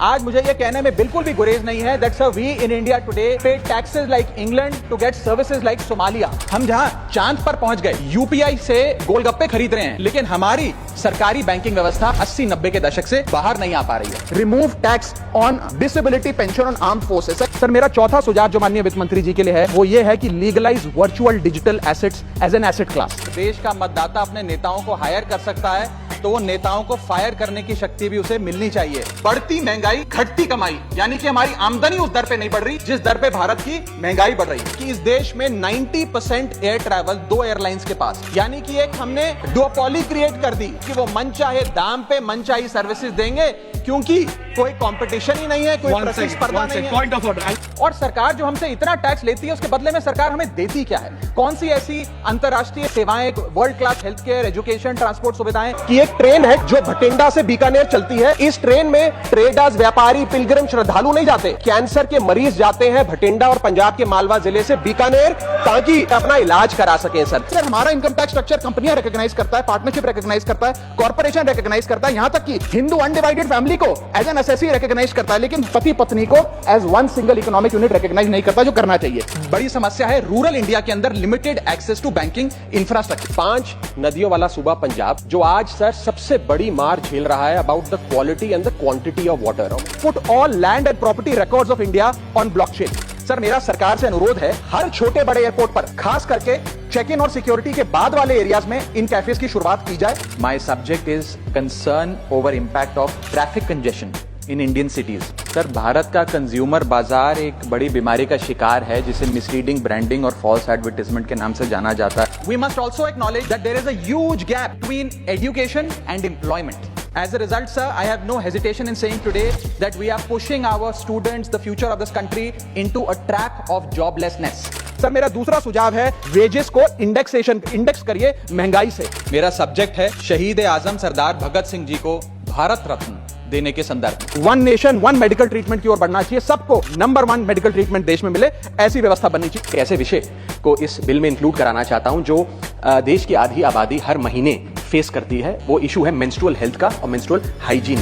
आज मुझे ये कहने में बिल्कुल भी गुरेज नहीं है that sir we in India today pay taxes like England to get services like Somalia. हम जहां चांद पर पहुंच गए, यूपीआई से गोलगप्पे खरीद रहे हैं, लेकिन हमारी सरकारी बैंकिंग व्यवस्था 80-90 के दशक से बाहर नहीं आ पा रही है। Remove tax on disability pension on armed forces. Sir मेरा चौथा सुझाव जो माननीय वित्त मंत्री जी के लिए है वो ये है कि legalise virtual digital assets as an asset class. देश का मतदाता अपने नेताओं को हायर कर सकता है तो वो नेताओं को फायर करने की शक्ति भी उसे मिलनी चाहिए। बढ़ती महंगाई, घटती कमाई, यानी कि हमारी आमदनी उस दर पे नहीं बढ़ रही जिस दर पे भारत की महंगाई बढ़ रही है। कि इस देश में 90% एयर ट्रैवल 2 एयरलाइंस के पास, यानी कि एक हमने डुओपोली क्रिएट कर दी कि वो मनचाहे दाम पे मनचाही सर्विसेज देंगे क्योंकि कोई कंपटीशन ही नहीं है, कोई प्रतिस्पर्धा नहीं है। और सरकार जो हमसे इतना टैक्स लेती है उसके बदले में सरकार हमें देती क्या है? कौन सी ऐसी अंतर्राष्ट्रीय सेवाएं, world class health care, education, transport सुविधाएं की एक ट्रेन है जो भटिंडा से बीकानेर चलती है। इस ट्रेन में ट्रेडर्स, व्यापारी, पिलग्रिम, श्रद्धालु नहीं जाते, कैंसर के मरीज जाते हैं भटिंडा और पंजाब के मालवा जिले से बीकानेर ताकि अपना इलाज करा सकें। सर हमारा इनकम टैक्स स्ट्रक्चर कंपनियां रिकॉग्नाइज करता है, पार्टनरशिप रिकॉग्नाइज करता है, कॉर्पोरेशन रिकॉग्नाइज करता है, यहां तक कि हिंदू अनडिवाइडेड फैमिली को एज एन एसएससी रिकॉग्नाइज करता है, लेकिन पति पत्नी को as one single economic unit recognise नहीं करता, जो करना चाहिए। बड़ी समस्या है रूरल इंडिया के अंदर limited access to banking infrastructure. 5 नदियों वाला सूबा पंजाब जो आज सर सबसे बड़ी मार झेल रहा है about the quality and the quantity of water. Put all land and property records of India on blockchain. Sir मेरा सरकार से अनुरोध है हर छोटे बड़े एयरपोर्ट पर खास करके चेक इन और सिक्योरिटी के बाद वाले एरियाज में इन कैफेज की शुरुआत की जाए। My subject is concern over impact of traffic congestion in Indian cities. Sir Bharat का कंज्यूमर बाजार एक बड़ी बीमारी का शिकार है जिसे मिसलीडिंग ब्रांडिंग और फॉल्स एडवर्टाइजमेंट के नाम से जाना जाता है। We must also acknowledge that there is a huge gap between education and employment. As a result, sir, I have no hesitation in saying today that we are pushing our students, the future of this country, into a trap of joblessness. Sir मेरा दूसरा सुझाव है wages को index करिए महंगाई से। मेरा subject है शहीद आजम सरदार भगत सिंह जी को भारत रत्न देने के संदर्भ में। 1 नेशन 1 मेडिकल ट्रीटमेंट की ओर बढ़ना चाहिए, सबको नंबर 1 मेडिकल ट्रीटमेंट देश में मिले, ऐसी व्यवस्था बननी चाहिए। ऐसे विषय को इस बिल में इंक्लूड कराना चाहता हूं जो देश की आधी आबादी हर महीने फेस करती है। वो इशू है मेंस्ट्रुअल हेल्थ का और मेंस्ट्रुअल हाइजीन।